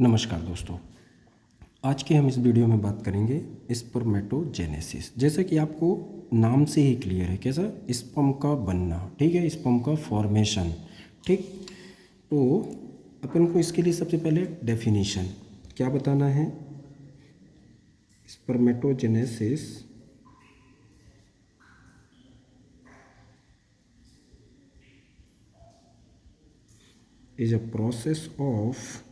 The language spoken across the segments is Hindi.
नमस्कार दोस्तों। आज के हम इस वीडियो में बात करेंगे स्पर्मेटोजेनेसिस। जैसा कि आपको नाम से ही क्लियर है, कैसा स्पर्म का बनना, ठीक है, स्पर्म का फॉर्मेशन, ठीक। तो अपन को इसके लिए सबसे पहले डेफिनेशन क्या बताना है। Spermatogenesis is a process of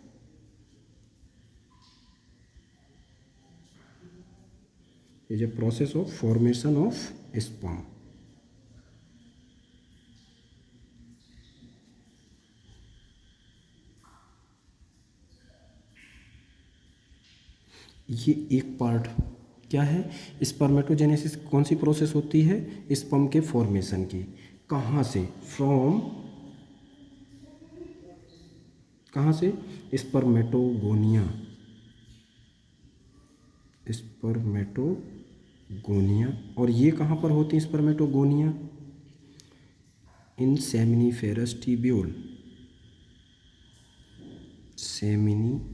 formation of sperm. ये एक पार्ट क्या है, स्पर्मेटोजेनेसिस कौन सी प्रोसेस होती है, स्पर्म के फॉर्मेशन की। कहाँ से, फ्रॉम, कहाँ से, स्पर्मेटोगोनिया, स्पर्मेटोगोनिया। और ये कहाँ पर होती है स्पर्मेटोगोनिया, इन सेमिनिफेरस ट्यूब्यूल, सेमिनिफेरस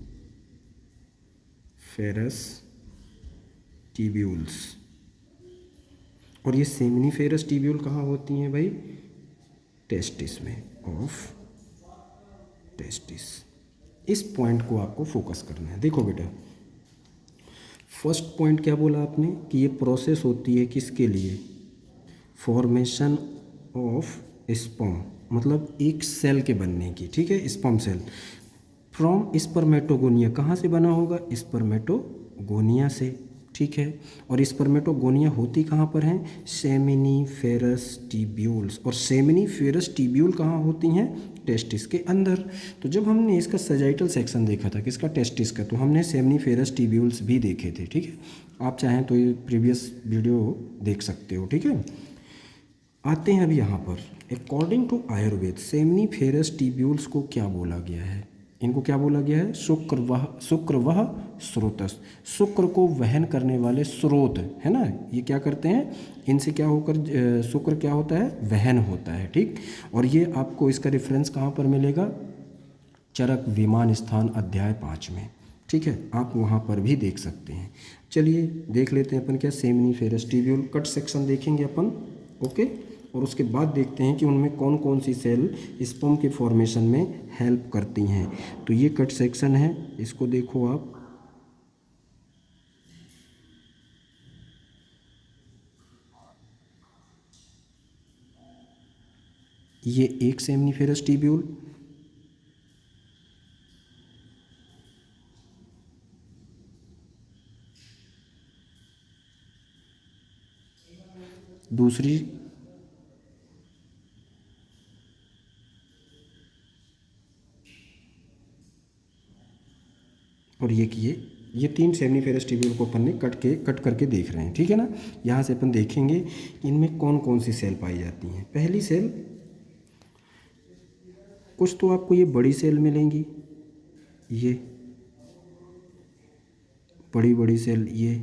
ट्यूब्यूल्स। और ये सेमिनिफेरस ट्यूब्यूल कहाँ होती हैं भाई, टेस्टिस में, ऑफ टेस्टिस। इस पॉइंट को आपको फोकस करना है। देखो बेटा, फर्स्ट पॉइंट क्या बोला आपने कि ये प्रोसेस होती है किसके लिए, फॉर्मेशन ऑफ स्पर्म, मतलब एक सेल के बनने की, ठीक है, स्पर्म सेल फ्रॉम स्पर्मेटोगोनिया। कहाँ से बना होगा, स्पर्मेटोगोनिया से, ठीक है। और स्पर्मेटोगोनिया होती कहाँ पर हैं, सेमिनिफेरस ट्यूब्यूल्स। और सेमिनिफेरस ट्यूब्यूल कहाँ होती हैं, टेस्टिस के अंदर। तो जब हमने इसका सजाइटल सेक्शन देखा था किसका, टेस्टिस का, तो हमने सेमिनिफेरस ट्यूब्यूल्स भी देखे थे, ठीक है। आप चाहें तो ये प्रीवियस वीडियो देख सकते हो, ठीक है। आते हैं अभी यहाँ पर, according to Ayurveda seminiferous tubules को क्या बोला गया है, इनको क्या बोला गया है, शुक्रवह स्रोतस, शुक्र को वहन करने वाले स्रोत, है ना। ये क्या करते हैं, इनसे क्या होकर शुक्र क्या होता है, वहन होता है, ठीक। और ये आपको इसका रेफरेंस कहाँ पर मिलेगा, चरक विमान स्थान अध्याय 5 में, ठीक है, आप वहाँ पर भी देख सकते हैं। चलिए देख लेते हैं अपन क्या, सेमिनिफेरस ट्यूब्यूल कट सेक्शन देखेंगे अपन, ओके। और उसके बाद देखते हैं कि उनमें कौन कौन सी सेल स्पर्म के फॉर्मेशन में हेल्प करती हैं। तो ये कट सेक्शन है, इसको देखो आप, ये एक सेमिनिफेरस ट्यूब्यूल, दूसरी और ये तीन सेमिनिफेरस ट्यूब्यूल को अपन ने कट करके देख रहे हैं, ठीक है ना। यहाँ से अपन देखेंगे कि इनमें कौन कौन सी सेल पाई जाती हैं। पहली सेल, कुछ तो आपको ये बड़ी सेल मिलेंगी, ये बड़ी बड़ी सेल, ये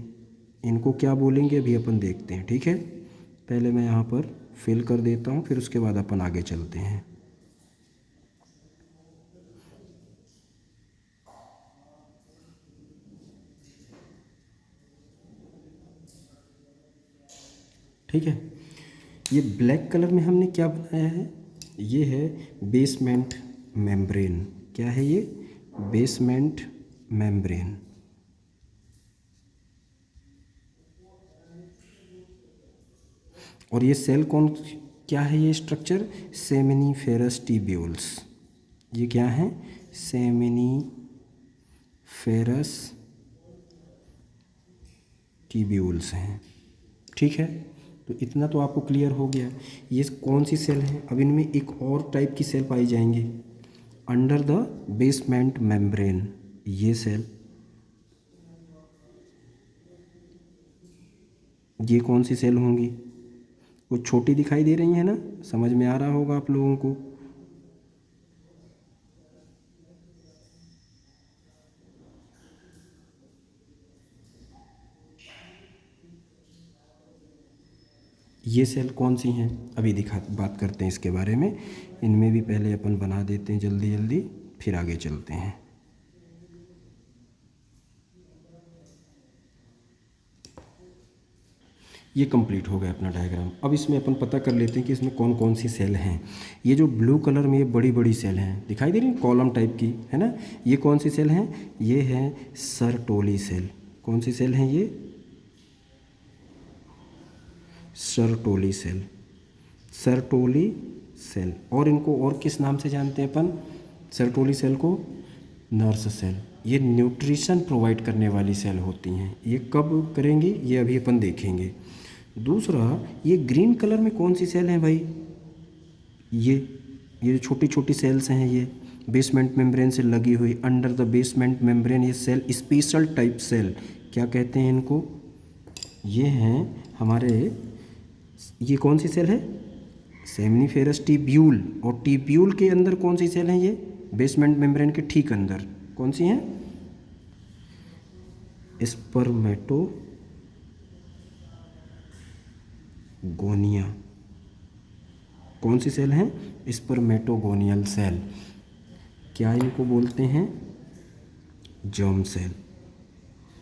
इनको क्या बोलेंगे अभी अपन देखते हैं, ठीक है। पहले मैं यहाँ पर फिल कर देता हूँ, फिर उसके बाद अपन आगे चलते हैं। ठीक है, ये ब्लैक कलर में हमने क्या बनाया है, ये है बेसमेंट मेम्ब्रेन। क्या है ये, बेसमेंट मेम्ब्रेन। और ये सेल कौन, क्या है ये स्ट्रक्चर, सेमिनिफेरस ट्यूब्यूल्स। ये क्या है, सेमिनिफेरस ट्यूब्यूल्स हैं, ठीक है। तो इतना तो आपको क्लियर हो गया। ये कौन सी सेल है, अब इनमें एक और टाइप की सेल पाई जाएंगी अंडर द बेसमेंट मेम्ब्रेन। ये सेल, ये कौन सी सेल होंगी, वो छोटी दिखाई दे रही है ना, समझ में आ रहा होगा आप लोगों को। ये सेल कौन सी हैं, अभी बात करते हैं इसके बारे में। इनमें भी पहले अपन बना देते हैं जल्दी जल्दी, फिर आगे चलते हैं। ये कंप्लीट हो गया अपना डायग्राम। अब इसमें अपन पता कर लेते हैं कि इसमें कौन कौन सी सेल हैं। ये जो ब्लू कलर में ये बड़ी बड़ी सेल हैं दिखाई दे रही हैं, कॉलम टाइप की, है ना। ये कौन सी सेल हैं? ये हैं सर्टोली सेल। कौन सी सेल हैं ये? Sertoli cell. Sertoli cell. और इनको और किस नाम से जानते हैं अपन? सर्टोली सेल को नर्स सेल। ये न्यूट्रिशन प्रोवाइड करने वाली सेल होती हैं। ये कब करेंगे ये अभी अपन देखेंगे। दूसरा, ये ग्रीन कलर में कौन सी सेल हैं भाई? ये छोटी छोटी सेल्स हैं, ये बेसमेंट मेम्ब्रेन से लगी हुई, अंडर द बेसमेंट मेम्ब्रेन। ये सेल स्पेशल टाइप सेल, क्या कहते हैं इनको? ये हैं हमारे, ये कौन सी सेल है? Seminiferous tubule. और ट्यूब्यूल के अंदर कौन सी सेल हैं? ये बेसमेंट मेम्ब्रेन के ठीक अंदर कौन सी हैं? स्पर्मेटोगोनिया। कौन सी सेल हैं? Spermatogonial cell. क्या इनको बोलते हैं? जर्म सेल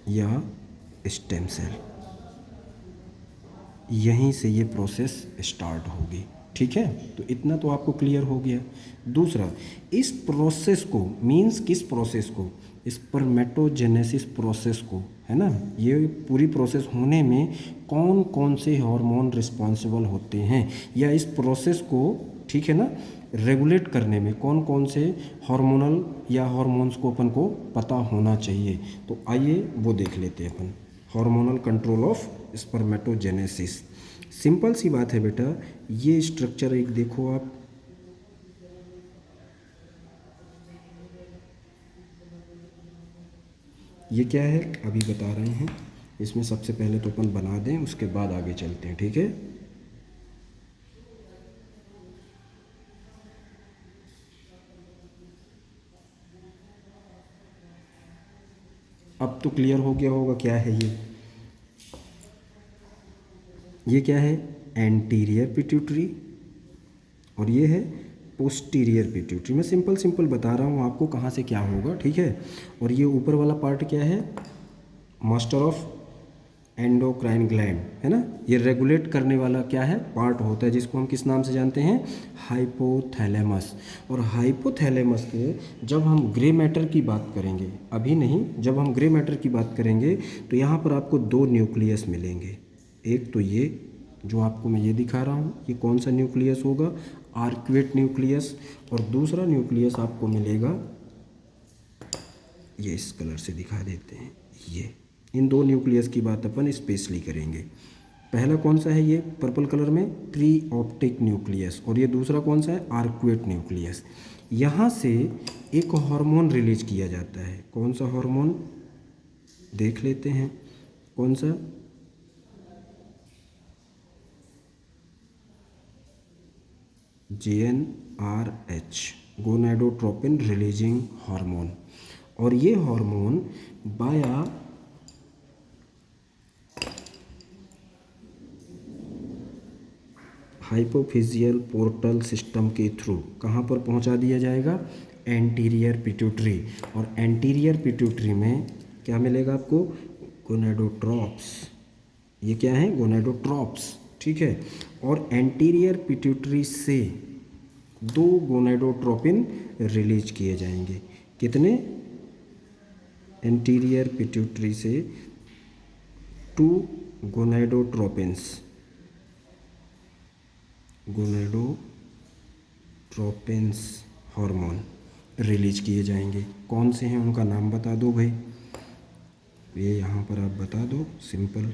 या स्टेम सेल। यहीं से ये प्रोसेस स्टार्ट होगी, ठीक है। तो इतना तो आपको क्लियर हो गया। दूसरा, इस प्रोसेस को, मीन्स किस प्रोसेस को? स्पर्मेटोजेनेसिस प्रोसेस को, है ना। ये पूरी प्रोसेस होने में कौन कौन से हार्मोन रिस्पॉन्सिबल होते हैं, या इस प्रोसेस को, ठीक है ना, रेगुलेट करने में कौन कौन से हार्मोनल या हार्मोन्स को अपन को पता होना चाहिए। तो आइए वो देख लेते हैं अपन। Hormonal control of spermatogenesis. Simple सी बात है बेटा, ये स्ट्रक्चर एक देखो आप, ये क्या है अभी बता रहे हैं। इसमें सबसे पहले तो अपन बना दें, उसके बाद आगे चलते हैं, ठीक है। अब तो क्लियर हो गया होगा क्या है ये क्या है? एंटीरियर पिट्यूटरी, और ये है पोस्टीरियर पिट्यूटरी। मैं सिंपल बता रहा हूँ आपको कहाँ से क्या होगा, ठीक है। और ये ऊपर वाला पार्ट क्या है? मास्टर ऑफ एंडोक्राइन ग्लैंड, है ना। ये रेगुलेट करने वाला क्या है? पार्ट होता है, जिसको हम किस नाम से जानते हैं? हाइपोथैलेमस। और हाइपोथैलेमस के जब हम ग्रे मैटर की बात करेंगे, अभी नहीं, जब हम ग्रे मैटर की बात करेंगे तो यहाँ पर आपको दो न्यूक्लियस मिलेंगे। एक तो ये जो आपको मैं ये दिखा रहा हूँ, ये कौन सा न्यूक्लियस होगा? Arcuate nucleus. और दूसरा न्यूक्लियस आपको मिलेगा, ये इस कलर से दिखा देते हैं, ये। इन दो न्यूक्लियस की बात अपन स्पेशली करेंगे। पहला कौन सा है? ये पर्पल कलर में प्री ऑप्टिक न्यूक्लियस। और ये दूसरा कौन सा है? Arcuate nucleus. यहाँ से एक हार्मोन रिलीज किया जाता है। कौन सा हार्मोन देख लेते हैं? कौन सा? GnRH, gonadotropin releasing hormone. और ये हार्मोन बाया हाइपोफिजियल पोर्टल सिस्टम के थ्रू कहाँ पर पहुँचा दिया जाएगा? Anterior pituitary. और एंटीरियर पिट्यूटरी में क्या मिलेगा आपको? गोनाडोट्रोप्स। ये क्या है? गोनाडोट्रोप्स, ठीक है। और एंटीरियर पिट्यूटरी से दो गोनाडोट्रोपिन रिलीज किए जाएंगे। कितने? एंटीरियर पिट्यूटरी से 2 गोनाडोट्रोपिन्स, गोनाडोट्रोपिन्स हार्मोन रिलीज किए जाएंगे। कौन से हैं उनका नाम बता दो भाई, ये यहाँ पर आप बता दो, सिंपल।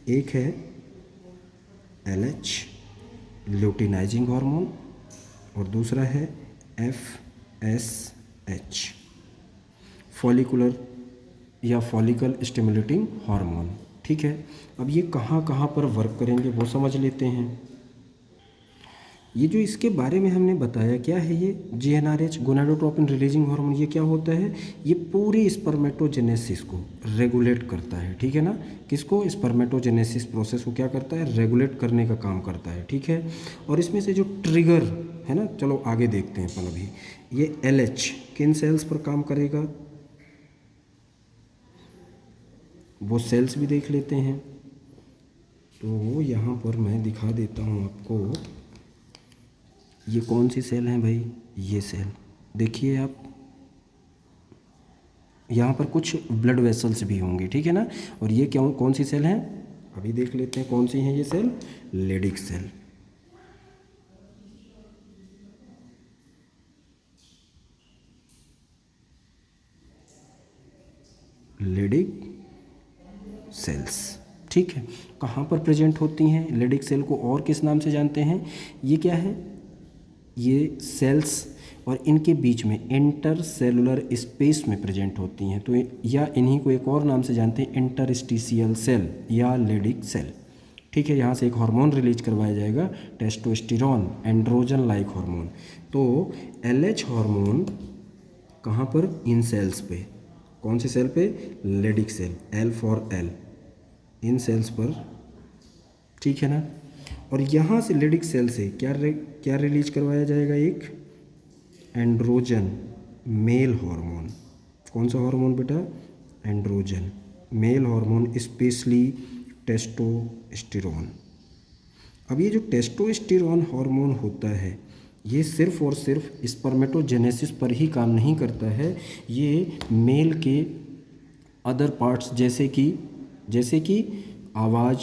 एक है LH ल्यूटिनाइजिंग हार्मोन, और दूसरा है FSH फॉलिकुलर या फॉलिकल स्टिमुलेटिंग हार्मोन, ठीक है। अब ये कहाँ कहाँ पर वर्क करेंगे वो समझ लेते हैं। ये जो इसके बारे में हमने बताया, क्या है ये? GnRH, gonadotropin releasing hormone. ये क्या होता है? ये पूरी स्पर्मेटोजेनेसिस को रेगुलेट करता है, ठीक है ना। किसको? स्पर्मेटोजेनेसिस प्रोसेस को क्या करता है? रेगुलेट करने का काम करता है, ठीक है। और इसमें से जो ट्रिगर है ना, चलो आगे देखते हैं अपन अभी। ये LH किन सेल्स पर काम करेगा? वो सेल्स भी देख लेते हैं। तो यहाँ पर मैं दिखा देता हूँ आपको, ये कौन सी सेल है भाई, ये सेल देखिए आप, यहाँ पर कुछ ब्लड वेसल्स भी होंगे, ठीक है ना। और ये क्या, कौन सी सेल है, अभी देख लेते हैं कौन सी है ये cell, Leydig cell. Leydig cells, ठीक है। कहाँ पर प्रेजेंट होती हैं लेडिक सेल को और किस नाम से जानते हैं, ये क्या है, ये सेल्स और इनके बीच में इंटर सेलुलर स्पेस में प्रेजेंट होती हैं, तो या इन्हीं को एक और नाम से जानते हैं इंटरस्टिशियल सेल या लेडिक सेल, ठीक है। यहाँ से एक हार्मोन रिलीज करवाया जाएगा, टेस्टोस्टेरोन, एंड्रोजन लाइक हार्मोन। तो एलएच हार्मोन कहाँ पर, इन सेल्स पे, कौन से सेल पे, Leydig cell, L for L, इन सेल्स पर, ठीक है ना। और यहाँ से लेडिक सेल से क्या रिलीज करवाया जाएगा, एक एंड्रोजन मेल हार्मोन। कौन सा हार्मोन बेटा, androgen male hormone, specially testosterone. अब ये जो टेस्टोस्टेरोन हार्मोन होता है, ये सिर्फ और सिर्फ स्पर्मेटोजेनेसिस पर ही काम नहीं करता है, ये मेल के अदर पार्ट्स जैसे कि आवाज़,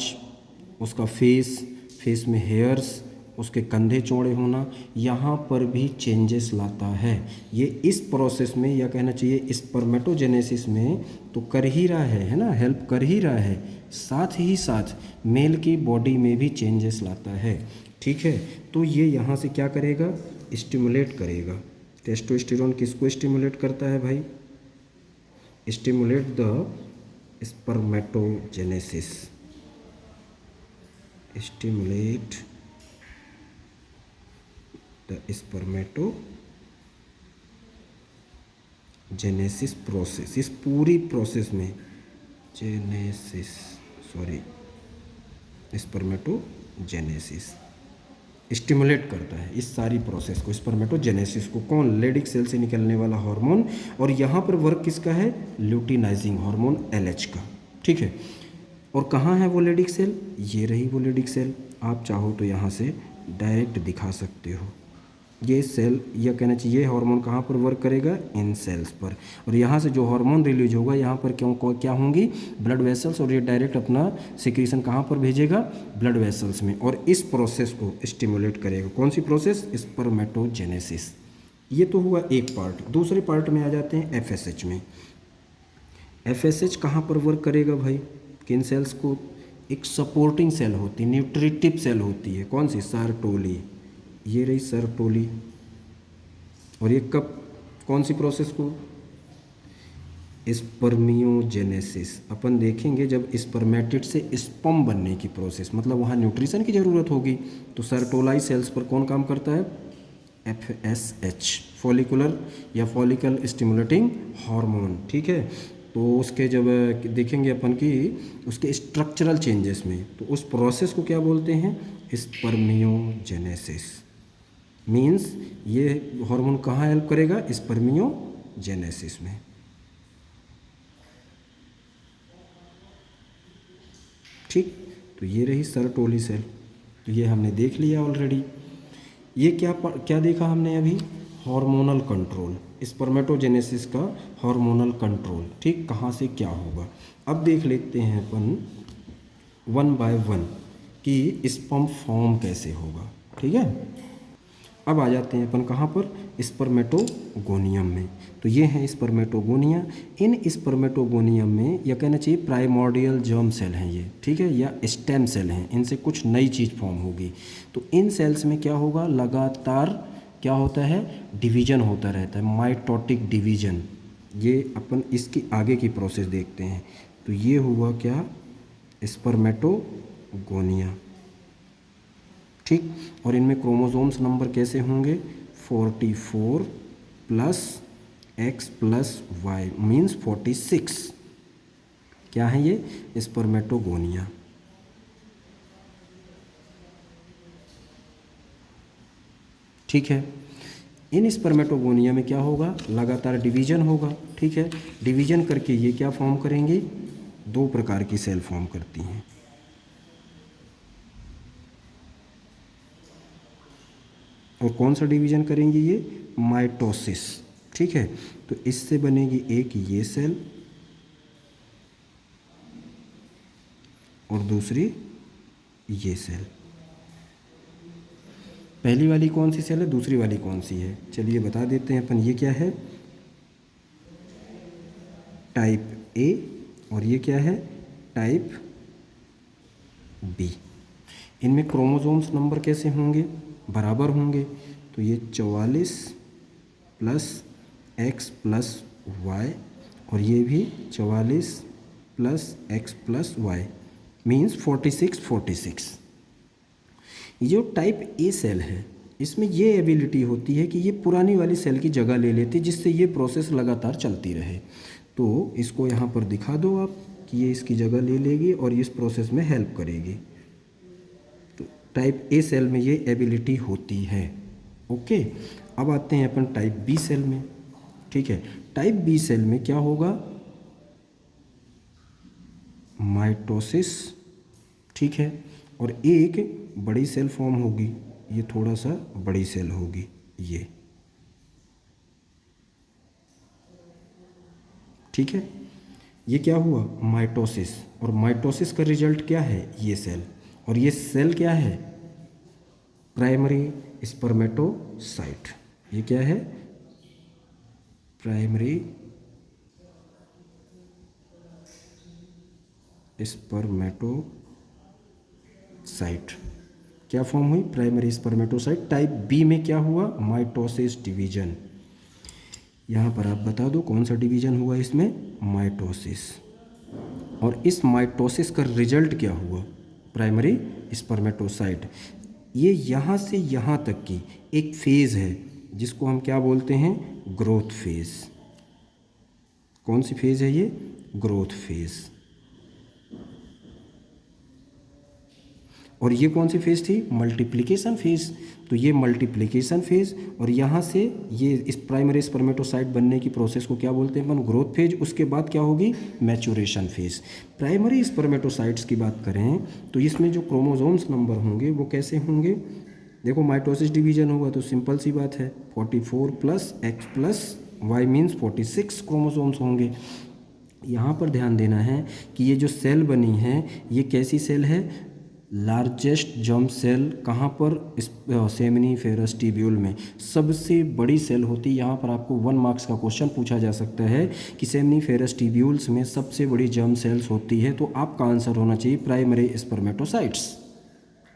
उसका फेस में हेयर्स, उसके कंधे चौड़े होना, यहाँ पर भी चेंजेस लाता है। ये इस प्रोसेस में, या कहना चाहिए स्पर्मेटोजेनेसिस में तो कर ही रहा है ना, हेल्प कर ही रहा है, साथ ही साथ मेल की बॉडी में भी चेंजेस लाता है, ठीक है। तो ये यहाँ से क्या करेगा, स्टिमुलेट करेगा। टेस्टोस्टेरोन किसको स्टिमुलेट करता है भाई, stimulate the spermatogenesis, stimulate the spermatogenesis process. इस पूरी प्रोसेस में स्पर्मेटोजेनेसिस स्टिमुलेट करता है इस सारी प्रोसेस को, स्पर्मेटोजेनेसिस को। कौन, लेडिक सेल से निकलने वाला हार्मोन। और यहाँ पर वर्क किसका है, ल्यूटिनाइजिंग हार्मोन एलएच का, ठीक है। और कहाँ है वो लेडिक सेल, ये रही वो लेडिक सेल। आप चाहो तो यहाँ से डायरेक्ट दिखा सकते हो, ये सेल, यह कहना चाहिए हार्मोन कहाँ पर वर्क करेगा, इन सेल्स पर। और यहाँ से जो हार्मोन रिलीज होगा, यहाँ पर क्या होंगी, ब्लड वेसल्स, और ये डायरेक्ट अपना सिक्रीशन कहाँ पर भेजेगा, ब्लड वेसल्स में, और इस प्रोसेस को स्टिमुलेट करेगा। कौन सी प्रोसेस, स्पर्मेटोजेनेसिस। ये तो हुआ एक पार्ट। दूसरे पार्ट में आ जाते हैं एफएसएच में। एफएसएच कहाँ पर वर्क करेगा भाई, किन सेल्स को, एक सपोर्टिंग सेल होती है, न्यूट्रिटिव सेल होती है, कौन सी, सर्टोली, ये रही सर्टोली। और ये कब, कौन सी प्रोसेस को, स्पर्मियोजेनेसिस। अपन देखेंगे जब स्पर्मेटिड से स्पर्म बनने की प्रोसेस, मतलब वहाँ न्यूट्रिशन की ज़रूरत होगी, तो सर्टोलाई सेल्स पर कौन काम करता है, एफएसएच, फॉलिकुलर या फॉलिकल स्टिमुलेटिंग हार्मोन, ठीक है। तो उसके जब देखेंगे अपन की उसके स्ट्रक्चरल चेंजेस में, तो उस प्रोसेस को क्या बोलते हैं, स्पर्मियोजेनेसिस। मीन्स ये हार्मोन कहाँ हेल्प करेगा, स्पर्मियोजेनेसिस में, ठीक। तो ये रही सर्टोली सेल, तो ये हमने देख लिया ऑलरेडी। ये क्या देखा हमने अभी, हार्मोनल कंट्रोल, स्पर्मेटोजेनेसिस का हार्मोनल कंट्रोल, ठीक, कहाँ से क्या होगा। अब देख लेते हैं अपन 1 बाय 1 कि स्पर्म फॉर्म कैसे होगा, ठीक है। अब आ जाते हैं अपन कहाँ पर, स्पर्मेटोगोनियम में। तो ये है स्पर्मेटोगोनिया। इन स्पर्मेटोगोनियम में, या कहना चाहिए प्राइमोर्डियल जर्म सेल हैं ये, ठीक है, या स्टेम सेल हैं, इनसे कुछ नई चीज़ फॉर्म होगी। तो इन सेल्स में क्या होगा, लगातार क्या होता है, डिवीजन होता रहता है, माइटोटिक डिवीजन। ये अपन इसकी आगे की प्रोसेस देखते हैं। तो ये हुआ क्या, स्पर्मेटोगोनिया, ठीक। और इनमें क्रोमोसोम्स नंबर कैसे होंगे, 44 plus X plus Y means 46। क्या है ये, स्पर्मेटोगोनिया, ठीक है। इन स्पर्मेटोगोनिया में क्या होगा, लगातार डिवीजन होगा, ठीक है। डिवीजन करके ये क्या फॉर्म करेंगे, दो प्रकार की सेल फॉर्म करती हैं। और कौन सा डिवीज़न करेंगी ये? माइटोसिस। ठीक है, तो इससे बनेगी एक ये सेल और दूसरी ये सेल। पहली वाली कौन सी सेल है, दूसरी वाली कौन सी है? चलिए बता देते हैं अपन। ये क्या है? टाइप ए, और ये क्या है? Type B. इनमें क्रोमोसोम्स नंबर कैसे होंगे? बराबर होंगे। तो ये 44 प्लस एक्स प्लस वाई, और ये भी 44 plus X plus Y, means 46। ये जो टाइप ए सेल है, इसमें ये एबिलिटी होती है कि ये पुरानी वाली सेल की जगह ले लेती है, जिससे ये प्रोसेस लगातार चलती रहे। तो इसको यहाँ पर दिखा दो आप कि ये इसकी जगह ले लेगी और इस प्रोसेस में हेल्प करेगी। तो टाइप ए सेल में ये एबिलिटी होती है। ओके, अब आते हैं अपन टाइप बी सेल में। ठीक है, टाइप बी सेल में क्या होगा? माइटोसिस। ठीक है, और एक बड़ी सेल फॉर्म होगी, ये थोड़ा सा बड़ी सेल होगी ये। ठीक है, ये क्या हुआ? माइटोसिस। और माइटोसिस का रिजल्ट क्या है? ये सेल। और ये सेल क्या है? Primary spermatocyte. ये क्या है? Primary spermatocyte. क्या फॉर्म हुई? Primary spermatocyte. टाइप बी में क्या हुआ? Mitosis division. यहाँ पर आप बता दो कौन सा डिवीजन हुआ इसमें? माइटोसिस। और इस माइटोसिस का रिजल्ट क्या हुआ? Primary spermatocyte. ये यहाँ से यहाँ तक की एक फेज़ है जिसको हम क्या बोलते हैं? Growth phase. कौन सी फेज़ है ये? Growth phase. और ये कौन सी फेज़ थी? Multiplication phase. तो ये मल्टीप्लिकेशन फेज़, और यहाँ से ये इस प्राइमरी स्पर्मेटोसाइट बनने की प्रोसेस को क्या बोलते हैं अपन? Growth phase. उसके बाद क्या होगी? Maturation phase. प्राइमरी स्पर्मेटोसाइट्स की बात करें तो इसमें जो क्रोमोसोम्स नंबर होंगे वो कैसे होंगे? देखो, माइटोसिस डिवीजन होगा तो सिंपल सी बात है, 44 plus X plus Y means 46 chromosomes होंगे। यहाँ पर ध्यान देना है कि ये जो सेल बनी है ये कैसी सेल है? Largest germ cell. कहाँ पर? इस सेमिनिफेरस ट्यूब्यूल में सबसे बड़ी सेल होती है। यहाँ पर आपको 1 मार्क्स का क्वेश्चन पूछा जा सकता है कि सेमिनिफेरस ट्यूब्यूल्स में सबसे बड़ी जर्म सेल्स होती है, तो आपका आंसर होना चाहिए प्राइमरी स्पर्मेटोसाइट्स।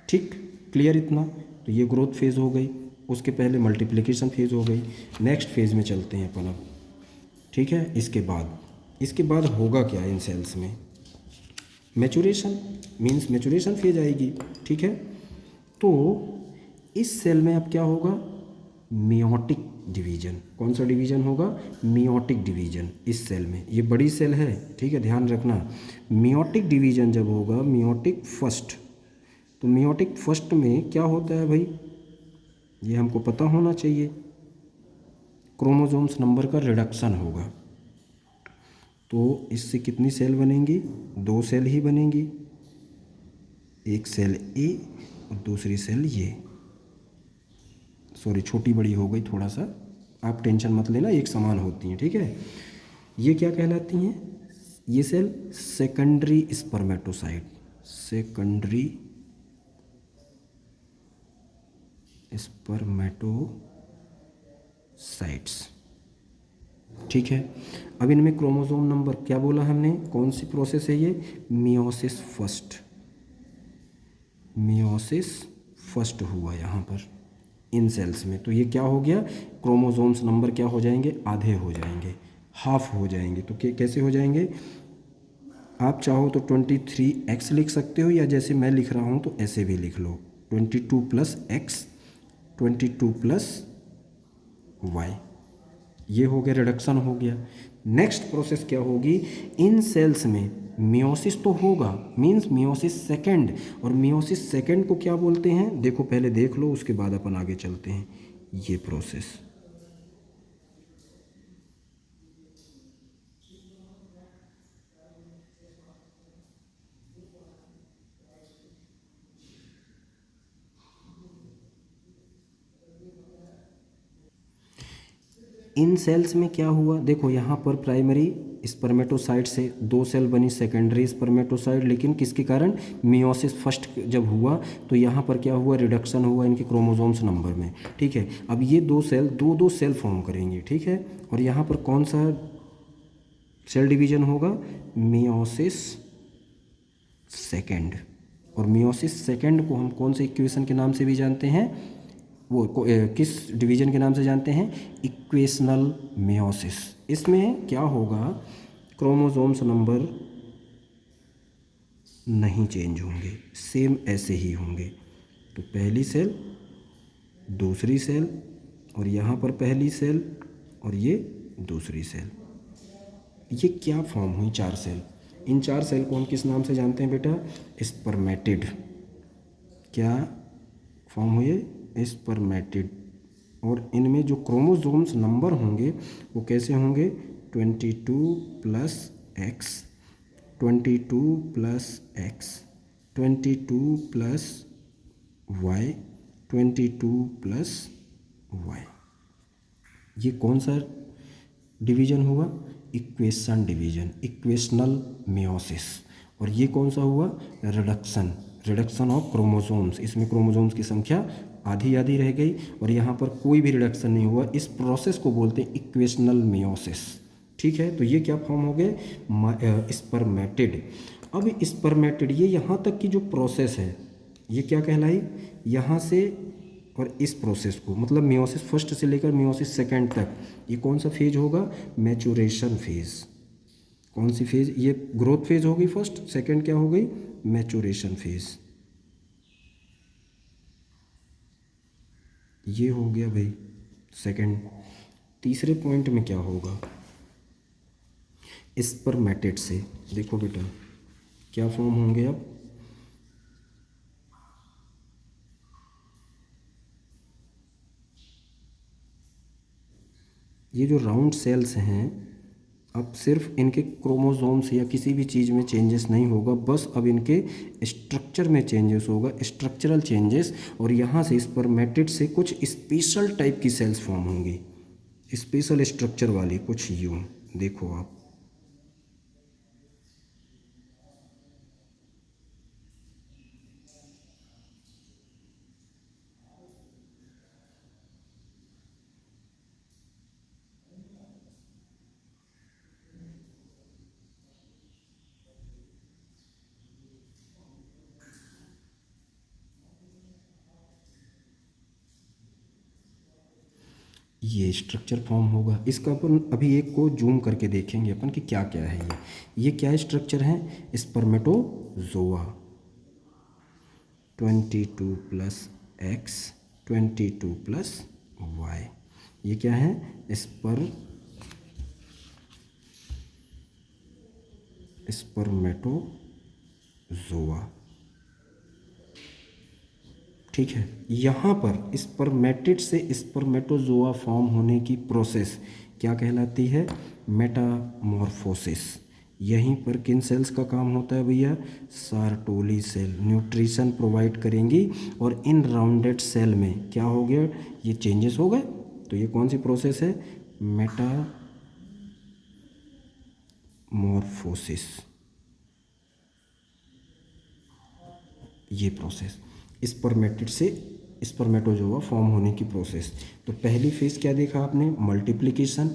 ठीक, क्लियर इतना? तो ये ग्रोथ फेज़ हो गई, उसके पहले मल्टीप्लिकेशन फेज़ हो गई। नेक्स्ट फेज़ में चलते हैं अपन अब। ठीक है, इसके बाद होगा क्या इन सेल्स में? मैचुरेशन, मीन्स मैचुरेशन फेज आएगी। ठीक है, तो इस सेल में अब क्या होगा? Meiotic division. कौन सा डिवीजन होगा? मियोटिक डिवीजन इस सेल में। ये बड़ी सेल है, ठीक है, ध्यान रखना। मियोटिक डिवीजन जब होगा, मियोटिक फर्स्ट, तो मियोटिक फर्स्ट में क्या होता है भाई? ये हमको पता होना चाहिए। क्रोमोसोम्स नंबर का रिडक्शन होगा। तो इससे कितनी सेल बनेंगी? 2 सेल ही बनेंगी। एक सेल ए और दूसरी सेल ये। सॉरी, छोटी बड़ी हो गई थोड़ा सा, आप टेंशन मत लेना, एक समान होती हैं। ठीक है, ये क्या कहलाती हैं? ये cell secondary spermatocyte. Secondary spermatocytes. ठीक है, अब इनमें क्रोमोसोम नंबर क्या बोला हमने? कौन सी प्रोसेस है ये? Meiosis first. मियोसिस फर्स्ट हुआ यहाँ पर इन सेल्स में। तो ये क्या हो गया? क्रोमोसोम्स नंबर क्या हो जाएंगे? आधे हो जाएंगे, हाफ हो जाएंगे। तो कैसे हो जाएंगे? आप चाहो तो 23x लिख सकते हो, या जैसे मैं लिख रहा हूँ तो ऐसे भी लिख लो, 22 प्लस एक्स, 22 प्लस वाई। ये हो गया, रिडक्शन हो गया। नेक्स्ट प्रोसेस क्या होगी? इन सेल्स में मियोसिस तो होगा, मींस मियोसिस सेकंड। और मियोसिस सेकंड को क्या बोलते हैं? देखो, पहले देख लो, उसके बाद अपन आगे चलते हैं। ये प्रोसेस, इन सेल्स में क्या हुआ, देखो यहाँ पर प्राइमरी स्पर्मेटोसाइट से 2 सेल बनी सेकेंडरी स्पर्मेटोसाइट, लेकिन किसके कारण, मियोसिस फर्स्ट जब हुआ तो यहाँ पर क्या हुआ, रिडक्शन हुआ इनके क्रोमोसोम्स नंबर में। ठीक है, अब ये 2 सेल दो सेल फॉर्म करेंगे। ठीक है, और यहाँ पर कौन सा सेल डिवीजन होगा, मियोसिस सेकेंड। और मियोसिस सेकेंड को हम कौन से इक्वेशन के नाम से भी जानते हैं, किस डिवीजन के नाम से जानते हैं, इक्वेशनल मियोसिस। इसमें क्या होगा, क्रोमोसोम्स नंबर नहीं चेंज होंगे, सेम ऐसे ही होंगे। तो पहली सेल, दूसरी सेल, और यहाँ पर पहली सेल और ये दूसरी सेल, ये क्या फॉर्म हुई, 4 सेल। इन 4 सेल को हम किस नाम से जानते हैं बेटा, स्पर्मेटिड। क्या फॉर्म हुए, स्पर्मेटिड। और इनमें जो क्रोमोसोम्स नंबर होंगे वो कैसे होंगे, 22 plus X, 22 plus X, 22 plus Y, 22 plus Y. ये कौन सा डिवीजन हुआ, इक्वेशन डिवीजन, इक्वेशनल मियोसिस। और ये कौन सा हुआ, रिडक्शन ऑफ क्रोमोसोम्स। इसमें क्रोमोसोम्स की संख्या आधी आधी रह गई और यहाँ पर कोई भी रिडक्शन नहीं हुआ। इस प्रोसेस को बोलते हैं इक्वेशनल मियोसिस। ठीक है, तो ये क्या फॉर्म हो गए, स्पर्मेटिड। अब स्पर्मेटिड, ये यहाँ तक की जो प्रोसेस है ये क्या कहलाई, यहाँ से और इस प्रोसेस को, मतलब मियोसिस फर्स्ट से लेकर मियोसिस सेकेंड तक, ये कौन सा फेज होगा, मैचुरेशन फेज। कौन सी फेज, ये ग्रोथ फेज होगी फर्स्ट, सेकेंड क्या हो गई, मैचुरेशन फेज। ये हो गया भाई सेकेंड। तीसरे पॉइंट में क्या होगा, स्पर्मेटिड से देखो बेटा क्या फॉर्म होंगे। अब ये जो राउंड सेल्स हैं, अब सिर्फ इनके क्रोमोसोम्स या किसी भी चीज़ में चेंजेस नहीं होगा, बस अब इनके स्ट्रक्चर में चेंजेस होगा, स्ट्रक्चरल चेंजेस। और यहाँ से स्पर्मेटिड से कुछ स्पेशल टाइप की सेल्स फॉर्म होंगी, स्पेशल स्ट्रक्चर वाली कुछ यूँ देखो आप। ये स्ट्रक्चर फॉर्म होगा। इसका अपन अभी एक को जूम करके देखेंगे अपन कि क्या क्या है ये क्या स्ट्रक्चर है, spermatozoa. 22 plus X, 22 plus Y, ये क्या है, स्पर्मेटोजोआ। ठीक है, यहाँ पर स्पर्मेटिड से स्पर्मेटोजोआ फॉर्म होने की प्रोसेस क्या कहलाती है, मेटामॉर्फोसिस। यहीं पर किन सेल्स का काम होता है भैया, सार्टोली सेल न्यूट्रिशन प्रोवाइड करेंगी और इन राउंडेड सेल में क्या हो गया, ये चेंजेस हो गए। तो ये कौन सी प्रोसेस है, मेटामॉर्फोसिस, ये प्रोसेस स्पर्मेटिड से स्पर्मेटोजोआ फॉर्म होने की प्रोसेस। तो पहली फेज़ क्या देखा आपने, मल्टीप्लिकेशन।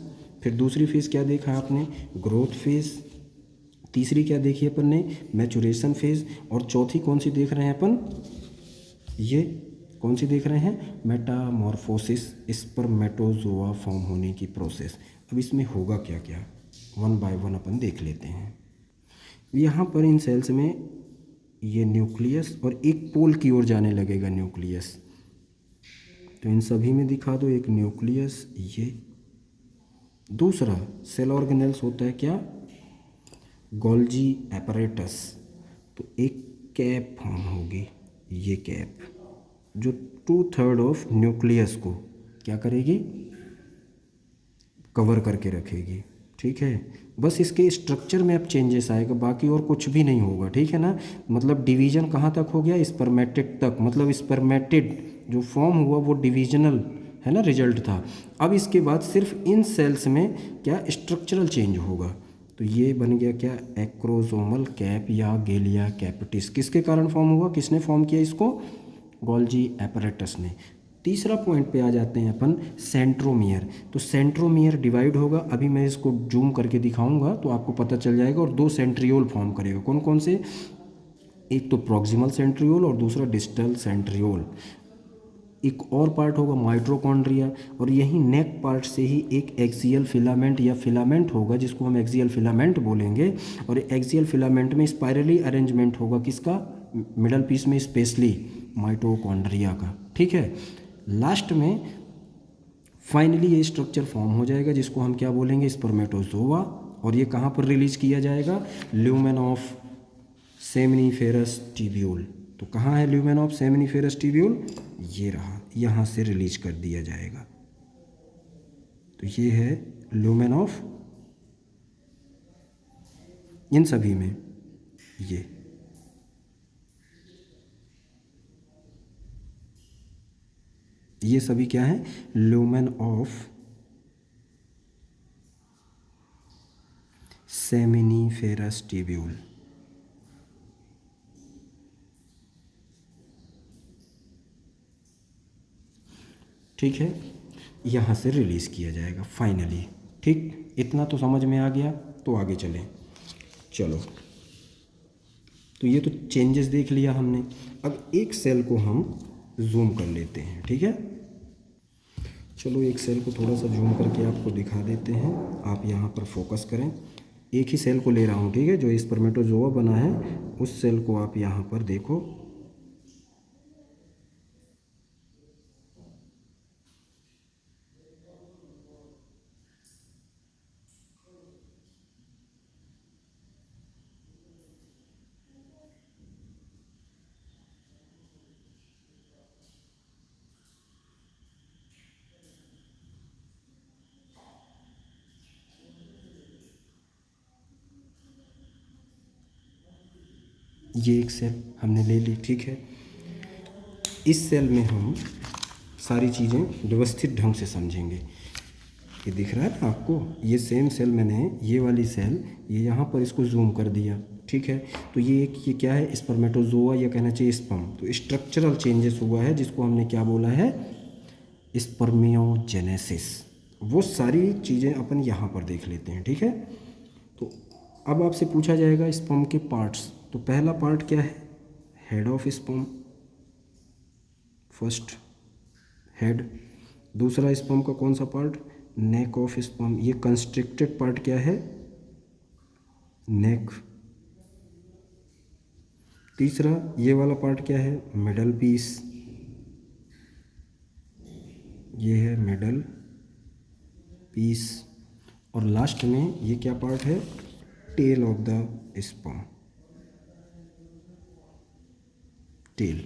फिर दूसरी फेज़ क्या देखा आपने, ग्रोथ फेज़। तीसरी क्या देखी अपन ने, मैचुरेशन फेज़। और चौथी कौन सी देख रहे हैं अपन, ये कौन सी देख रहे हैं, मेटामॉर्फोसिस, स्पर्मेटोजोआ फॉर्म होने की प्रोसेस। अब इसमें होगा क्या क्या, वन बाय वन अपन देख लेते हैं। यहाँ पर इन सेल्स में ये न्यूक्लियस और एक पोल की ओर जाने लगेगा न्यूक्लियस। तो इन सभी में दिखा दो, एक न्यूक्लियस, ये दूसरा सेल ऑर्गेनेल्स होता है क्या, गोल्जी एपरेटस। तो एक कैप फॉर्म होगी, ये कैप जो 2/3 ऑफ न्यूक्लियस को क्या करेगी, कवर करके रखेगी। ठीक है, बस इसके स्ट्रक्चर में अब चेंजेस आएगा, बाकी और कुछ भी नहीं होगा। ठीक है ना, मतलब डिवीजन कहाँ तक हो गया, स्पर्मेटिड तक। मतलब स्पर्मेटिड जो फॉर्म हुआ वो डिविजनल है ना, रिजल्ट था। अब इसके बाद सिर्फ इन सेल्स में क्या स्ट्रक्चरल चेंज होगा, तो ये बन गया क्या, एक्रोसोमल कैप या गेलिया कैपिटिस। किसके कारण फॉर्म हुआ, किसने फॉर्म किया इसको, गोल्जी एपरेटस ने। तीसरा पॉइंट पे आ जाते हैं अपन, सेंट्रोमियर। तो सेंट्रोमियर डिवाइड होगा, अभी मैं इसको जूम करके दिखाऊंगा तो आपको पता चल जाएगा, और दो सेंट्रियोल फॉर्म करेगा। कौन कौन से, एक तो प्रॉक्सिमल सेंट्रियोल और दूसरा डिस्टल सेंट्रियोल। एक और पार्ट होगा माइटोकॉन्ड्रिया, और यही नेक पार्ट से ही एक एक्सियल फिलामेंट या फिलामेंट होगा जिसको हम एक्सियल फिलामेंट बोलेंगे। और एक्सियल फिलामेंट में स्पाइरली अरेंजमेंट होगा किसका, मिडल पीस में स्पेशली माइटोकॉन्ड्रिया का। ठीक है, लास्ट में फाइनली ये स्ट्रक्चर फॉर्म हो जाएगा जिसको हम क्या बोलेंगे, स्पर्मेटोजोआ। और ये कहाँ पर रिलीज किया जाएगा, ल्यूमेन ऑफ सेमिनिफेरस ट्यूब्यूल। तो कहाँ है ल्यूमेन ऑफ सेमिनिफेरस ट्यूब्यूल, ये रहा, यहाँ से रिलीज कर दिया जाएगा। तो ये है ल्यूमेन ऑफ, इन सभी में ये सभी क्या है, ल्यूमेन ऑफ सेमिनिफेरस ट्यूब्यूल। ठीक है, यहाँ से रिलीज़ किया जाएगा फाइनली। ठीक, इतना तो समझ में आ गया, तो आगे चलें। चलो, तो ये तो चेंजेस देख लिया हमने। अब एक सेल को हम जूम कर लेते हैं, ठीक है। चलो एक सेल को थोड़ा सा जूम करके आपको दिखा देते हैं, आप यहाँ पर फोकस करें। एक ही सेल को ले रहा हूँ, ठीक है, जो स्पर्मेटोजोआ बना है उस सेल को आप यहाँ पर देखो। ये एक सेल हमने ले ली, ठीक है। इस सेल में हम सारी चीज़ें व्यवस्थित ढंग से समझेंगे। ये दिख रहा है ना आपको, ये सेम सेल मैंने, ये वाली सेल, ये यहाँ पर इसको जूम कर दिया, ठीक है। तो ये क्या है, स्पर्मेटोजोआ या कहना चाहिए स्पर्म। तो स्ट्रक्चरल चेंजेस हुआ है जिसको हमने क्या बोला है, स्पर्मियोजेनेसिस। वो सारी चीज़ें अपन यहाँ पर देख लेते हैं, ठीक है। तो अब आपसे पूछा जाएगा स्पर्म के पार्ट्स। तो पहला पार्ट क्या है, head of sperm, first head. दूसरा स्पर्म का कौन सा पार्ट, नेक ऑफ स्पर्म। ये कंस्ट्रिक्टेड पार्ट क्या है, नेक। तीसरा ये वाला पार्ट क्या है, मिडल पीस, ये है मिडल पीस। और लास्ट में ये क्या पार्ट है, tail of the sperm, tail.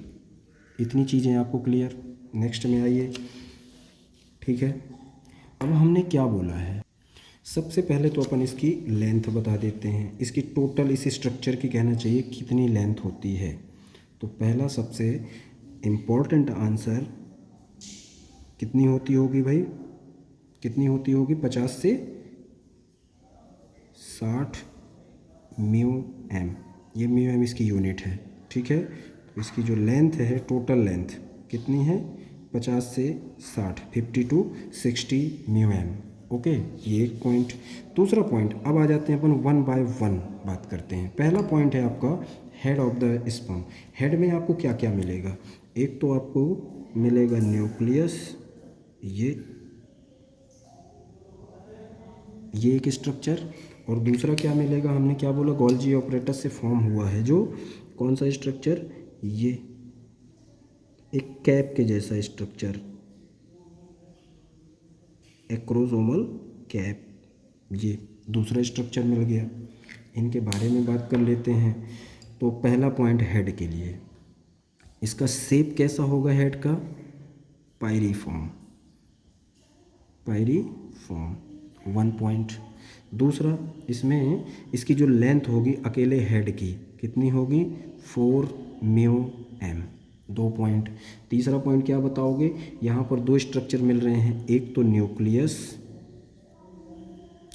इतनी चीज़ें आपको क्लियर। नेक्स्ट में आइए, ठीक है। अब हमने क्या बोला है, सबसे पहले तो अपन इसकी लेंथ बता देते हैं। इसकी टोटल इस स्ट्रक्चर की कहना चाहिए कितनी लेंथ होती है। तो पहला सबसे इम्पोर्टेंट आंसर कितनी होती होगी भाई, कितनी होती होगी, 50 से 60 म्यू एम। ये म्यू एम इसकी यूनिट है, ठीक है। तो इसकी जो लेंथ है, टोटल लेंथ कितनी है, 50 से 60, 50 to 60 म्यू एम। ओके, ये एक पॉइंट। दूसरा पॉइंट, अब आ जाते हैं अपन 1 by 1 बात करते हैं। पहला पॉइंट है आपका head of the sperm. Head में आपको क्या क्या मिलेगा, एक तो आपको मिलेगा न्यूक्लियस, ये एक स्ट्रक्चर। और दूसरा क्या मिलेगा, हमने क्या बोला, गोल्जी ऑपरेटस से फॉर्म हुआ है जो कौन सा स्ट्रक्चर, ये एक कैप के जैसा स्ट्रक्चर, एक्रोसोमल कैप, ये दूसरा स्ट्रक्चर मिल गया। इनके बारे में बात कर लेते हैं। तो पहला पॉइंट हेड के लिए, इसका शेप कैसा होगा हेड का, पायरीफॉर्म, पायरीफॉर्म, 1 पॉइंट। दूसरा, इसमें इसकी जो लेंथ होगी अकेले हेड की कितनी होगी, 4 म्यू एम, 2 पॉइंट। तीसरा पॉइंट क्या बताओगे, यहाँ पर 2 स्ट्रक्चर मिल रहे हैं, एक तो न्यूक्लियस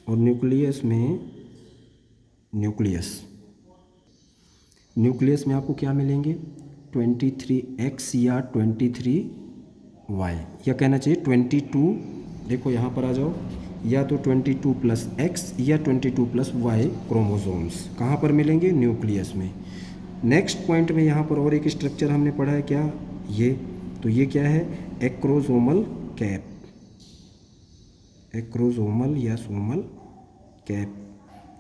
और न्यूक्लियस में आपको क्या मिलेंगे 23x या 23y, या कहना चाहिए 22। देखो यहाँ पर आ जाओ, या तो 22 प्लस एक्स या 22 प्लस वाई क्रोमोसोम्स कहाँ पर मिलेंगे, न्यूक्लियस में। नेक्स्ट पॉइंट में यहाँ पर और एक स्ट्रक्चर हमने पढ़ा है क्या, ये तो ये क्या है, एक्रोसोमल कैप, एक्रोसोमल या सोमल कैप।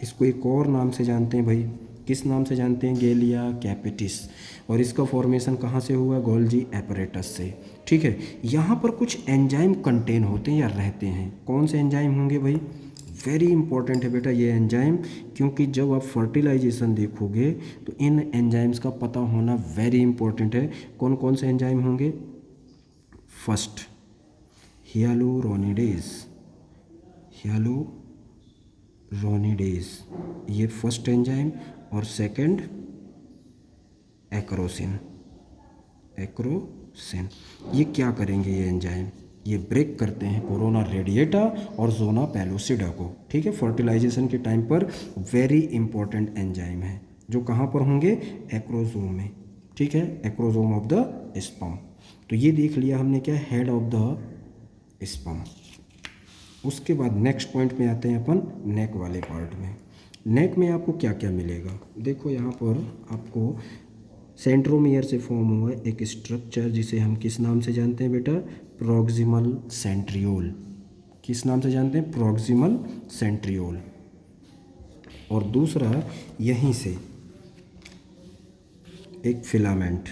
इसको एक और नाम से जानते हैं भाई, किस नाम से जानते हैं, गेलिया कैपिटिस। और इसका फॉर्मेशन कहाँ से हुआ, गोल्जी एपरेटस से। ठीक है, यहाँ पर कुछ एंजाइम कंटेन होते हैं या रहते हैं, कौन से एंजाइम होंगे भाई, वेरी इंपॉर्टेंट है बेटा ये एंजाइम, क्योंकि जब आप फर्टिलाइजेशन देखोगे तो इन एंजाइम्स का पता होना वेरी इंपॉर्टेंट है। कौन कौन से एंजाइम होंगे, फर्स्ट ह्यालुरोनिडेज, ये फर्स्ट एंजाइम, और सेकंड एक्रोसिन। ये क्या करेंगे ये एंजाइम, ये ब्रेक करते हैं कोरोना रेडिएटा और जोना पेलोसिडा को। ठीक है, फर्टिलाइजेशन के टाइम पर वेरी इंपॉर्टेंट एंजाइम है, जो कहाँ पर होंगे, एक्रोसोम में। ठीक है, एक्रोसोम ऑफ द स्पर्म। तो ये देख लिया हमने क्या, हेड ऑफ द स्पर्म। उसके बाद नेक्स्ट पॉइंट में आते हैं अपन नेक वाले पार्ट में। नेक में आपको क्या क्या मिलेगा, देखो यहाँ पर आपको सेंट्रोमियर से फॉर्म हुआ है एक स्ट्रक्चर, जिसे हम किस नाम से जानते हैं बेटा, प्रॉक्सिमल सेंट्रियोल। किस नाम से जानते हैं, प्रॉक्सिमल सेंट्रियोल। और दूसरा यहीं से एक फिलामेंट,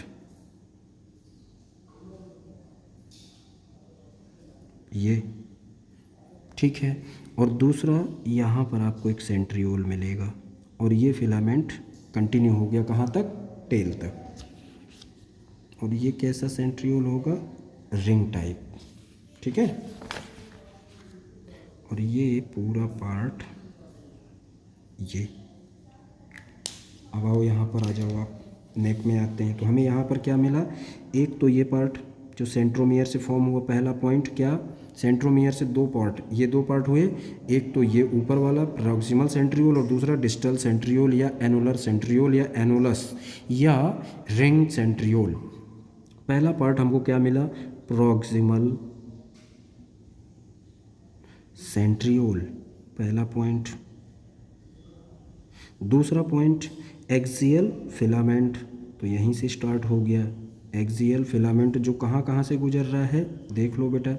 ये ठीक है, और दूसरा यहाँ पर आपको एक सेंट्रियोल मिलेगा, और ये फिलामेंट कंटिन्यू हो गया कहाँ तक, टेल तक। और ये कैसा सेंट्रियोल होगा, रिंग टाइप। ठीक है, और ये पूरा पार्ट, ये अब आओ यहाँ पर आ जाओ, आप नेक में आते हैं तो हमें यहाँ पर क्या मिला, एक तो ये पार्ट जो सेंट्रोमियर से फॉर्म हुआ, पहला पॉइंट क्या, सेंट्रोमियर से 2 पार्ट, ये 2 पार्ट हुए, एक तो ये ऊपर वाला प्रॉक्सिमल सेंट्रियोल और दूसरा डिस्टल सेंट्रियोल या एनुलर सेंट्रियोल या एनुलस या रिंग सेंट्रियोल। पहला पार्ट हमको क्या मिला, प्रॉक्सिमल सेंट्रियोल, पहला पॉइंट। दूसरा पॉइंट एक्सियल फिलामेंट, तो यहीं से स्टार्ट हो गया एक्सियल फिलामेंट, जो कहाँ कहाँ से गुजर रहा है, देख लो बेटा,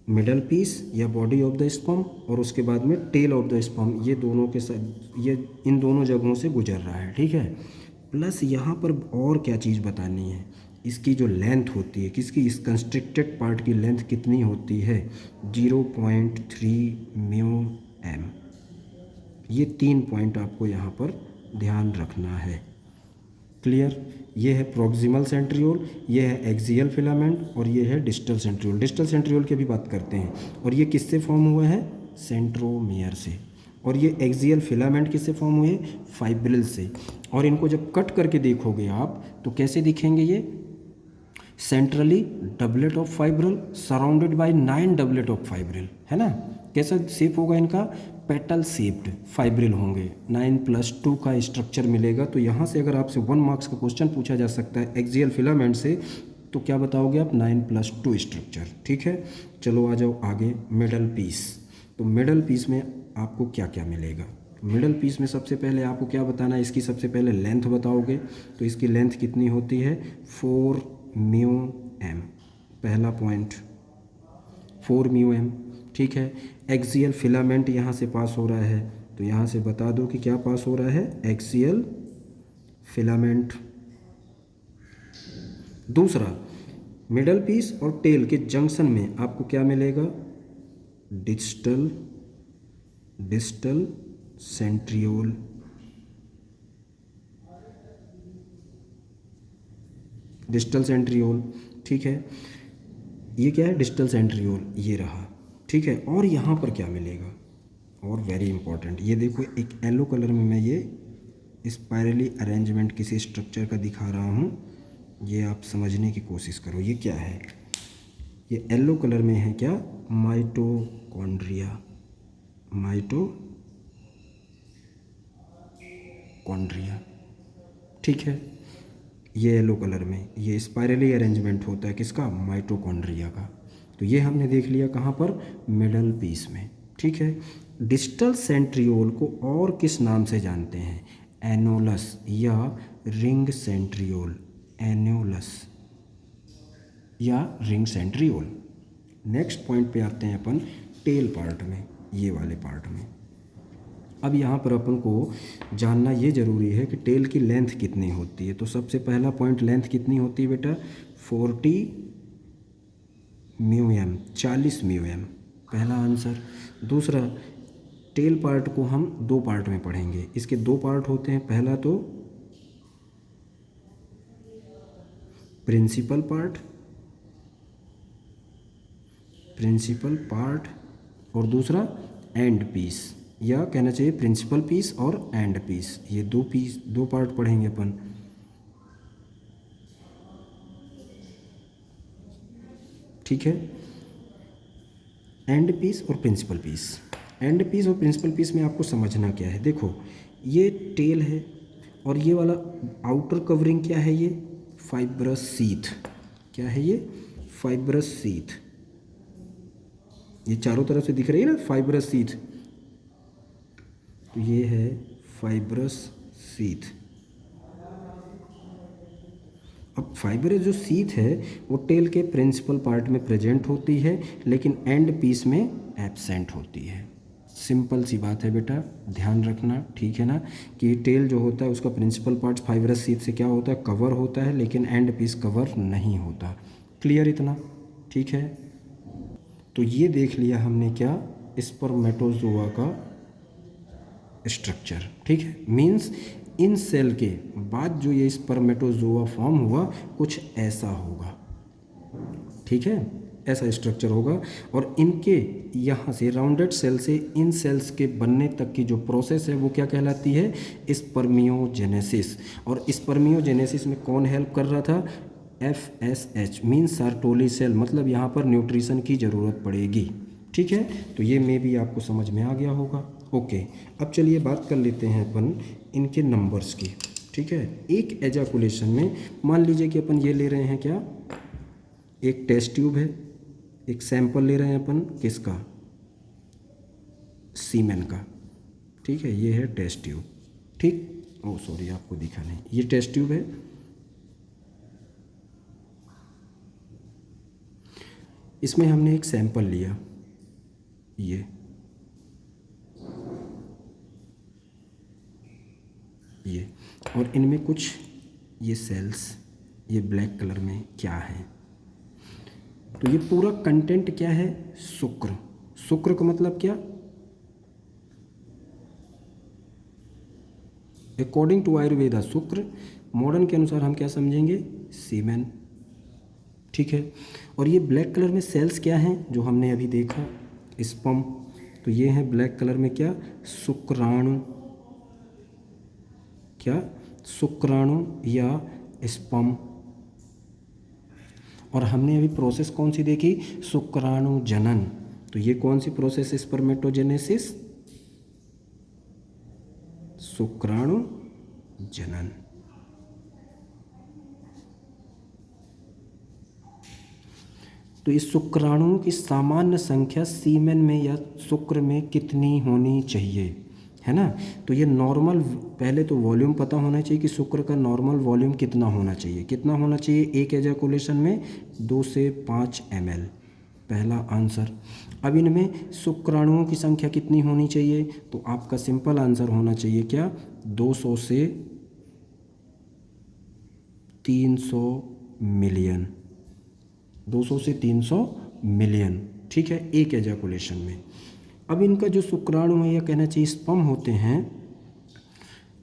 मिडल पीस या बॉडी ऑफ द स्पर्म और उसके बाद में टेल ऑफ द स्पर्म, ये दोनों के साथ, ये इन दोनों जगहों से गुजर रहा है। ठीक है, प्लस यहाँ पर और क्या चीज़ बतानी है, इसकी जो लेंथ होती है, किसकी, इस कंस्ट्रिक्टेड पार्ट की लेंथ कितनी होती है, 0.3 म्यू एम। ये 3 पॉइंट आपको यहाँ पर ध्यान रखना है। क्लियर, ये है प्रॉक्सिमल सेंट्रियोल, ये है एक्सियल फिलामेंट और ये है डिस्टल सेंट्रियोल। डिस्टल सेंट्रियोल की भी बात करते हैं, और ये किससे फॉर्म हुआ है, सेंट्रोमियर से। और ये एक्सियल फिलामेंट किससे फॉर्म हुए, फाइब्रिल से। और इनको जब कट करके देखोगे आप तो कैसे दिखेंगे, ये centrally doublet of fibril surrounded by 9 doublet of fibril, है ना। कैसा शेप होगा इनका, पेटल शेप्ड फाइब्रिल होंगे, 9+2 का स्ट्रक्चर मिलेगा। तो यहाँ से अगर आपसे 1 मार्क्स का क्वेश्चन पूछा जा सकता है एक्सियल फिलामेंट से, तो क्या बताओगे आप, 9+2 स्ट्रक्चर। ठीक है, चलो आ जाओ आगे, मिडल पीस। तो मिडल पीस में आपको क्या क्या मिलेगा, मिडल पीस में सबसे पहले आपको क्या बताना है, इसकी सबसे पहले लेंथ बताओगे, तो इसकी लेंथ कितनी होती है, 4 म्यू एम, पहला पॉइंट 4 म्यू एम। ठीक है, एक्सियल फिलामेंट यहाँ से पास हो रहा है, तो यहाँ से बता दो कि क्या पास हो रहा है, एक्सियल फिलामेंट। दूसरा, मिडल पीस और टेल के जंक्शन में आपको क्या मिलेगा, डिस्टल सेंट्रियोल। डिस्टल सेंट्रियोल, ठीक है, ये क्या है, डिस्टल सेंट्रियोल, ये रहा। ठीक है, और यहाँ पर क्या मिलेगा, और वेरी इंपॉर्टेंट, ये देखो एक येलो कलर में मैं ये स्पायरली अरेंजमेंट किसी स्ट्रक्चर का दिखा रहा हूँ, ये आप समझने की कोशिश करो, ये क्या है? ये येलो कलर में है क्या? माइटोकॉन्ड्रिया। माइटोकॉन्ड्रिया, ठीक है। ये येलो कलर में ये स्पाइरली अरेंजमेंट होता है किसका? माइटोकॉन्ड्रिया का। तो ये हमने देख लिया कहाँ पर? मिडल पीस में, ठीक है। डिस्टल सेंट्रियोल को और किस नाम से जानते हैं? एनोलस या रिंग सेंट्रियोल। एनोलस या रिंग सेंट्रियोल। नेक्स्ट पॉइंट पे आते हैं अपन टेल पार्ट में, ये वाले पार्ट में। अब यहाँ पर अपन को जानना ये ज़रूरी है कि टेल की लेंथ कितनी होती है। तो सबसे पहला पॉइंट, लेंथ कितनी होती है बेटा? 40 म्यूएम, 40 म्यूएम, पहला आंसर। दूसरा, टेल पार्ट को हम दो पार्ट में पढ़ेंगे। इसके दो पार्ट होते हैं, पहला तो प्रिंसिपल पार्ट और दूसरा एंड पीस, या कहना चाहिए प्रिंसिपल पीस और एंड पीस। ये दो पार्ट पढ़ेंगे अपन। ठीक है, एंड पीस और प्रिंसिपल पीस। एंड पीस और प्रिंसिपल पीस में आपको समझना क्या है? देखो, ये टेल है और ये वाला आउटर कवरिंग क्या है? ये फाइब्रस सीथ। क्या है ये? Fibrous sheath. ये चारों तरफ से दिख रही है ना फाइब्रस सीथ, तो ये है फाइब्रस सीथ। अब फाइब्रस जो सीथ है वो टेल के प्रिंसिपल पार्ट में प्रेजेंट होती है, लेकिन एंड पीस में एब्सेंट होती है। सिंपल सी बात है बेटा, ध्यान रखना, ठीक है ना, कि टेल जो होता है उसका प्रिंसिपल पार्ट फाइब्रस सीथ से क्या होता है? कवर होता है, लेकिन एंड पीस कवर नहीं होता। क्लियर इतना? ठीक है। तो ये देख लिया हमने क्या? स्पर्मेटोजोआ का स्ट्रक्चर, ठीक है। मीन्स इन सेल के बाद जो ये स्पर्मेटोजोआ फॉर्म हुआ कुछ ऐसा होगा, ठीक है, ऐसा स्ट्रक्चर होगा। और इनके यहाँ से राउंडेड सेल से इन सेल्स के बनने तक की जो प्रोसेस है वो क्या कहलाती है? स्पर्मियोजेनेसिस। और स्पर्मियोजेनेसिस में कौन हेल्प कर रहा था? FSH मीन्स सर्टोली सेल, मतलब यहाँ पर न्यूट्रिशन की ज़रूरत पड़ेगी, ठीक है। तो ये मे भी आपको समझ में आ गया होगा। ओके, अब चलिए बात कर लेते हैं अपन इनके नंबर्स की, ठीक है। एक एजाकुलेशन में मान लीजिए कि अपन ये ले रहे हैं क्या? एक टेस्ट ट्यूब है, एक सैंपल ले रहे हैं अपन किसका? सीमेन का, ठीक है। ये है टेस्ट ट्यूब, ठीक। ओ सॉरी, आपको दिखा नहीं, ये टेस्ट ट्यूब है। इसमें हमने एक सैंपल लिया, ये और इनमें कुछ ये सेल्स, ये ब्लैक कलर में क्या है? तो ये पूरा कंटेंट क्या है? शुक्र। शुक्र का मतलब क्या? अकॉर्डिंग टू आयुर्वेदा शुक्र, मॉडर्न के अनुसार हम क्या समझेंगे? सीमेन, ठीक है। और ये ब्लैक कलर में सेल्स क्या हैं जो हमने अभी देखा? स्पर्म। तो ये हैं ब्लैक कलर में क्या? शुक्राणु। क्या? शुक्राणु या स्पर्म। और हमने अभी प्रोसेस कौन सी देखी? शुक्राणु जनन। तो ये कौन सी प्रोसेस? स्पर्मेटोजेनेसिस, शुक्राणु जनन। तो इस शुक्राणुओं की सामान्य संख्या सीमेन में या शुक्र में कितनी होनी चाहिए, है ना? तो ये नॉर्मल, पहले तो वॉल्यूम पता होना चाहिए कि शुक्र का नॉर्मल वॉल्यूम कितना होना चाहिए। कितना होना चाहिए एक एजाकुलेशन में? 2 से 5 ml, पहला आंसर। अब इनमें शुक्राणुओं की संख्या कितनी होनी चाहिए? तो आपका सिंपल आंसर होना चाहिए क्या? 200 से 300 मिलियन। 200 से 300 मिलियन, ठीक है, एक एजाकुलेशन में। अब इनका जो शुक्राणु है या कहना चाहिए स्पर्म होते हैं,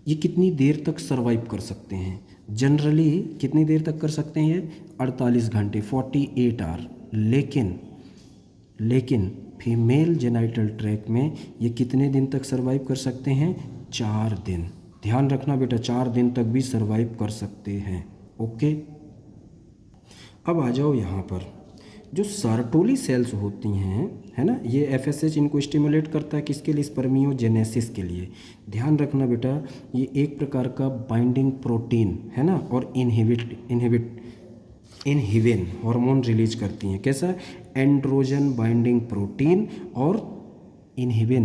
ये कितनी देर तक सरवाइव कर सकते हैं? जनरली कितनी देर तक कर सकते हैं ये? 48 घंटे, 48 आवर। लेकिन फीमेल जेनाइटल ट्रैक्ट में ये कितने दिन तक सरवाइव कर सकते हैं? 4 दिन। ध्यान रखना बेटा, 4 दिन तक भी सरवाइव कर सकते हैं। ओके, अब आ जाओ यहाँ पर, जो सार्टोली सेल्स होती हैं, है ना, ये एफएसएच इनको स्टिमुलेट करता है किसके लिए, स्पर्मियोजेनेसिस के लिए। ध्यान रखना बेटा, ये एक प्रकार का बाइंडिंग प्रोटीन है ना, और इनहिबिन हार्मोन रिलीज करती हैं। कैसा, एंड्रोजन बाइंडिंग प्रोटीन और इनहिबिन,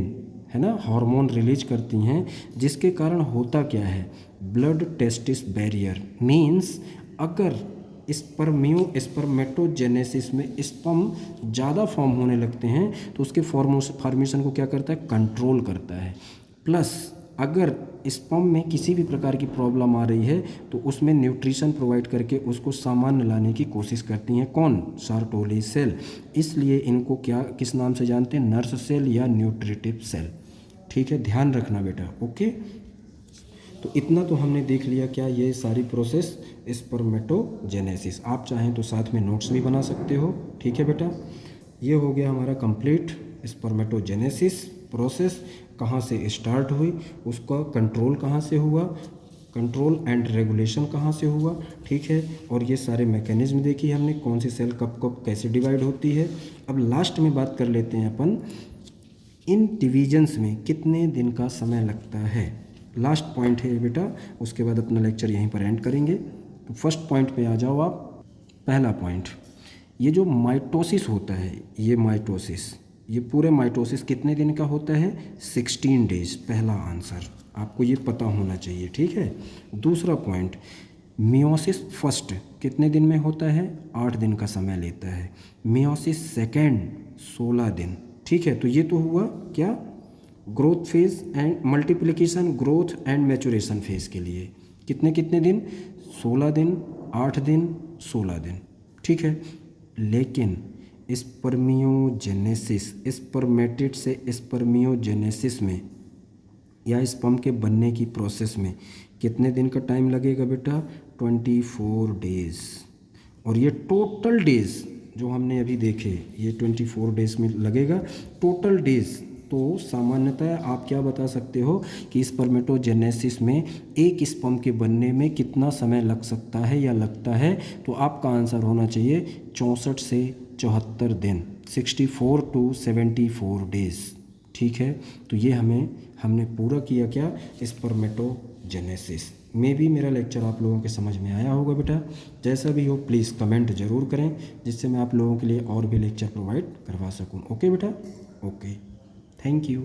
है ना, हार्मोन रिलीज करती हैं, जिसके कारण होता क्या है, ब्लड टेस्टिस बैरियर मीन्स अगर स्पर्मेटोजेनेसिस में स्पर्म ज़्यादा फॉर्म होने लगते हैं तो उसके फॉर्मेशन को क्या करता है, कंट्रोल करता है। प्लस अगर स्पर्म में किसी भी प्रकार की प्रॉब्लम आ रही है तो उसमें न्यूट्रिशन प्रोवाइड करके उसको सामान्य लाने की कोशिश करती हैं कौन, सार्टोली सेल। इसलिए इनको क्या किस नाम से जानते हैं, नर्स सेल या न्यूट्रिटिव सेल। ठीक है, ध्यान रखना बेटा। ओके, तो इतना तो हमने देख लिया क्या, ये सारी प्रोसेस स्पर्मेटोजेनेसिस। आप चाहें तो साथ में नोट्स भी बना सकते हो। ठीक है बेटा, ये हो गया हमारा कंप्लीट स्पर्मेटोजेनेसिस प्रोसेस, कहाँ से स्टार्ट हुई, उसका कंट्रोल कहाँ से हुआ, कंट्रोल एंड रेगुलेशन कहाँ से हुआ। ठीक है, और ये सारे मैकेनिज्म देखी हमने, कौन सी सेल कब कब कैसे डिवाइड होती है। अब लास्ट में बात कर लेते हैं अपन, इन डिवीजन्स में कितने दिन का समय लगता है। लास्ट पॉइंट है बेटा, उसके बाद अपना लेक्चर यहीं पर एंड करेंगे। तो फर्स्ट पॉइंट पे आ जाओ आप। पहला पॉइंट, ये जो माइटोसिस होता है, ये माइटोसिस, ये पूरे माइटोसिस कितने दिन का होता है, 16 डेज। पहला आंसर आपको ये पता होना चाहिए। ठीक है, दूसरा पॉइंट, मियोसिस फर्स्ट कितने दिन में होता है, 8 दिन का समय लेता है। मियोसिस सेकेंड 16 दिन। ठीक है, तो ये तो हुआ क्या, growth phase and multiplication, growth and maturation phase के लिए कितने कितने दिन, 16 दिन, 8 दिन, 16 दिन। ठीक है, लेकिन स्पर्मियोजेनेसिस, स्पर्मेटिड से स्पर्मियोजेनेसिस में या स्पर्म के बनने की प्रोसेस में कितने दिन का टाइम लगेगा बेटा, 24 डेज। और ये टोटल डेज जो हमने अभी देखे, ये 24 डेज में लगेगा टोटल डेज। तो सामान्यतः आप क्या बता सकते हो कि स्पर्मेटोजेनेसिस में एक स्पर्म के बनने में कितना समय लग सकता है या लगता है, तो आपका आंसर होना चाहिए 64 से 74 दिन, 64 to 74 डेज। ठीक है, तो ये हमने पूरा किया क्या, स्पर्मेटोजेनेसिस। में भी मेरा लेक्चर आप लोगों के समझ में आया होगा बेटा। जैसा भी हो प्लीज़ कमेंट ज़रूर करें, जिससे मैं आप लोगों के लिए और भी लेक्चर प्रोवाइड करवा सकूं। ओके बेटा, ओके, थैंक यू।